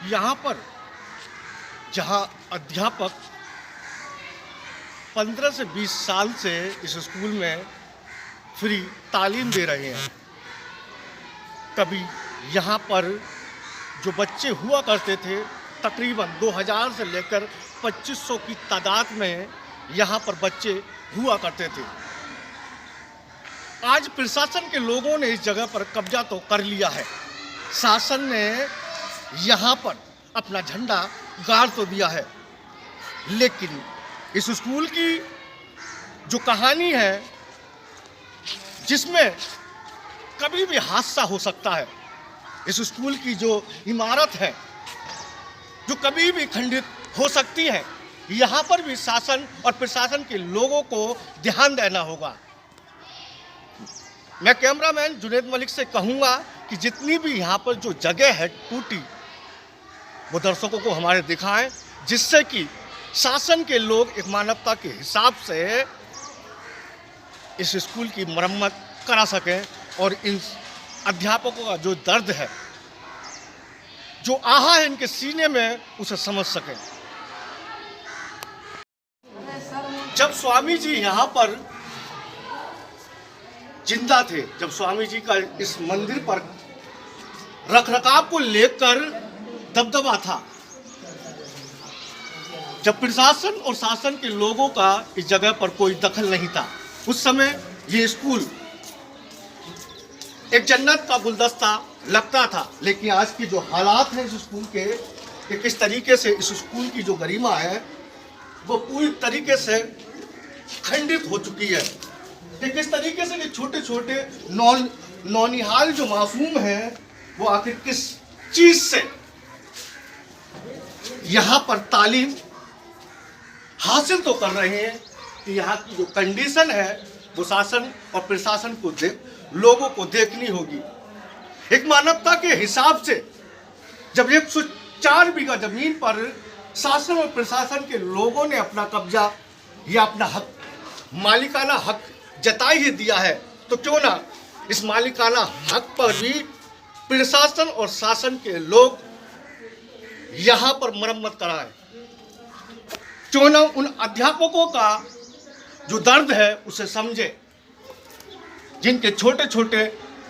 यहाँ पर जहाँ अध्यापक 15 से 20 साल से इस स्कूल में फ्री तालीम दे रहे हैं, कभी यहाँ पर जो बच्चे हुआ करते थे तकरीबन 2000 से लेकर 2500 की तादाद में यहाँ पर बच्चे हुआ करते थे। आज प्रशासन के लोगों ने इस जगह पर कब्जा तो कर लिया है, शासन ने यहाँ पर अपना झंडा गाड़ तो दिया है, लेकिन इस स्कूल की जो कहानी है जिसमें कभी भी हादसा हो सकता है, इस स्कूल की जो इमारत है जो कभी भी खंडित हो सकती है, यहाँ पर भी शासन और प्रशासन के लोगों को ध्यान देना होगा। मैं कैमरामैन जुनेद मलिक से कहूँगा कि जितनी भी यहाँ पर जो जगह है टूटी वो दर्शकों को हमारे दिखाएं, जिससे कि शासन के लोग एक मानवता के हिसाब से इस स्कूल की मरम्मत करा सकें और इन अध्यापकों का जो दर्द है, जो आहा है इनके सीने में, उसे समझ सकें। जब स्वामी जी यहाँ पर जिंदा थे, जब स्वामी जी का इस मंदिर पर रखरखाव को लेकर दबदबा था, जब प्रशासन और शासन के लोगों का इस जगह पर कोई दखल नहीं था, उस समय ये स्कूल एक जन्नत का गुलदस्ता लगता था। लेकिन आज की जो हालात हैं इस स्कूल के, कि किस तरीके से इस स्कूल की जो गरिमा है वो पूरी तरीके से खंडित हो चुकी है, कि किस तरीके से ये छोटे छोटे नौनिहाल जो मासूम हैं वो आखिर किस चीज़ से यहाँ पर तालीम हासिल तो कर रहे हैं, कि यहाँ की जो कंडीशन है वो शासन और प्रशासन को लोगों को देखनी होगी। एक मानवता के हिसाब से जब 104 बीघा जमीन पर शासन और प्रशासन के लोगों ने अपना कब्जा या अपना हक, मालिकाना हक जता ही दिया है, तो क्यों ना इस मालिकाना हक पर भी प्रशासन और शासन के लोग यहाँ पर मरम्मत कराएं। क्यों ना उन अध्यापकों का जो दर्द है उसे समझे, जिनके छोटे छोटे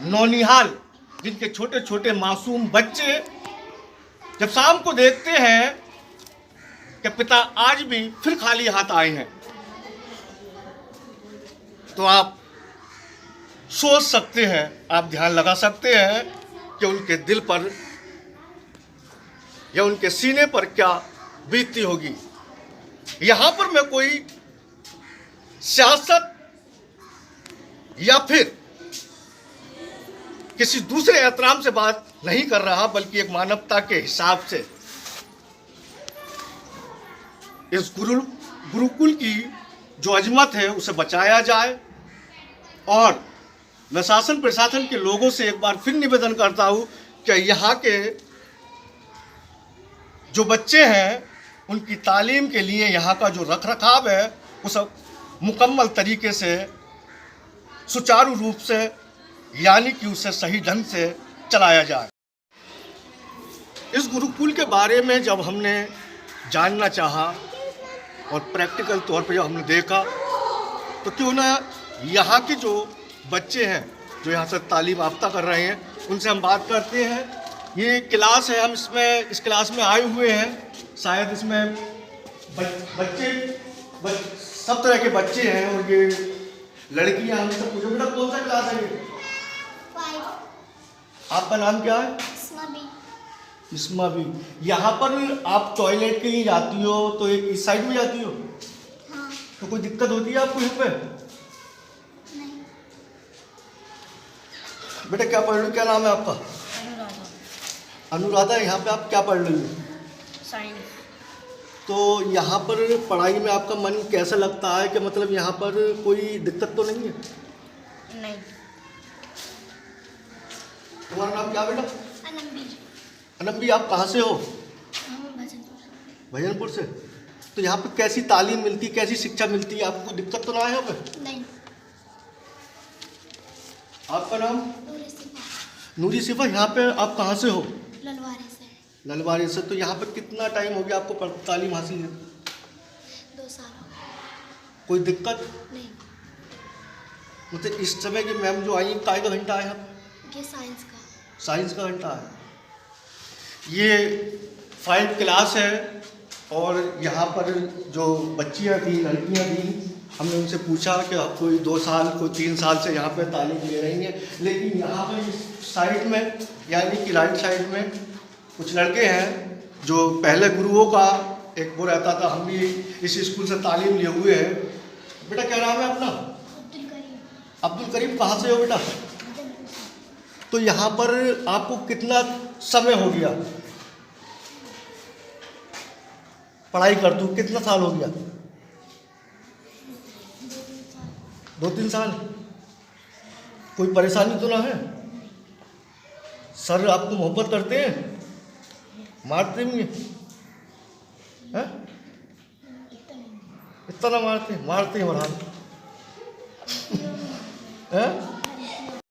नौनिहाल, जिनके छोटे छोटे मासूम बच्चे जब शाम को देखते हैं कि पिता आज भी फिर खाली हाथ आए हैं, तो आप सोच सकते हैं, आप ध्यान लगा सकते हैं कि उनके दिल पर या उनके सीने पर क्या बीतती होगी। यहाँ पर मैं कोई सियासत या फिर किसी दूसरे एहतराम से बात नहीं कर रहा, बल्कि एक मानवता के हिसाब से इस गुरुकुल की जो अजमत है उसे बचाया जाए। और मैं शासन प्रशासन के लोगों से एक बार फिर निवेदन करता हूँ कि यहाँ के जो बच्चे हैं उनकी तालीम के लिए यहाँ का जो रखरखाव है वो सब मुकम्मल तरीके से सुचारू रूप से, यानी कि उसे सही ढंग से चलाया जाए। इस गुरुकुल के बारे में जब हमने जानना चाहा और प्रैक्टिकल तौर पर जब हमने देखा, तो क्यों ना यहाँ के जो बच्चे हैं जो यहाँ से तालीम याफ्ता कर रहे हैं उनसे हम बात करते हैं। ये क्लास है, हम इस क्लास में आए हुए हैं, शायद इसमें बच्चे सब तरह के बच्चे हैं और ये लड़कियां हम सब पूछो। बेटा कौन सा क्लास है ये? 5। आपका नाम क्या है? इस्मा भी। यहाँ पर आप टॉयलेट के लिए जाती हो तो एक इस साइड में जाती हो? हाँ। तो कोई दिक्कत होती है आपको यहाँ पे? नहीं। बेटा क्या पढ़ रहे हो, क्या नाम है आपका? अनुराधा। अनुराधा, यहाँ पे आप क्या पढ़ रही हो? साइंस। तो यहाँ पर पढ़ाई में आपका मन कैसा लगता है, कि मतलब यहाँ पर कोई दिक्कत तो नहीं है? नहीं। तुम्हारा नाम क्या बेटा? अनम्बी। अनम्बी, आप कहाँ से हो? भजनपुर से। तो यहाँ पर कैसी तालीम मिलती, कैसी शिक्षा मिलती है, आपको दिक्कत तो ना है यहाँ पे? नहीं। आपका नाम? नूरी सिफा। यहाँ पे आप कहाँ से हो? ललवारे से। नलवाड़ी से। तो यहाँ पर कितना टाइम हो गया आपको तालीम हासिल है? 2 साल हो गए। कोई दिक्कत? नहीं, मतलब इस समय की मैम जो आई काय का घंटा है यहाँ पर? ये साइंस का। साइंस का घंटा है। ये 5 क्लास है और यहाँ पर जो बच्चियाँ थी, लड़कियाँ थी, हमने उनसे पूछा कि कोई 2 साल कोई 3 साल से यहाँ पे तालीम ले रही हैं, लेकिन यहाँ पर इस साइड में यानी कि राइट साइड में कुछ लड़के हैं जो पहले गुरुओं का एक वो रहता था। हम भी इस स्कूल से तालीम लिए हुए हैं। बेटा क्या नाम है अपना? अब्दुल करीम। अब्दुल करीम। कहाँ से हो बेटा? तो यहाँ पर आपको कितना समय हो गया पढ़ाई करते हुए? कितना साल हो गया? 2-3 साल। कोई परेशानी तो ना है? सर आपको मोहब्बत करते हैं? मारते भी हैं? इतना ना मारते हैं? मारते हैं बरहाल हैं?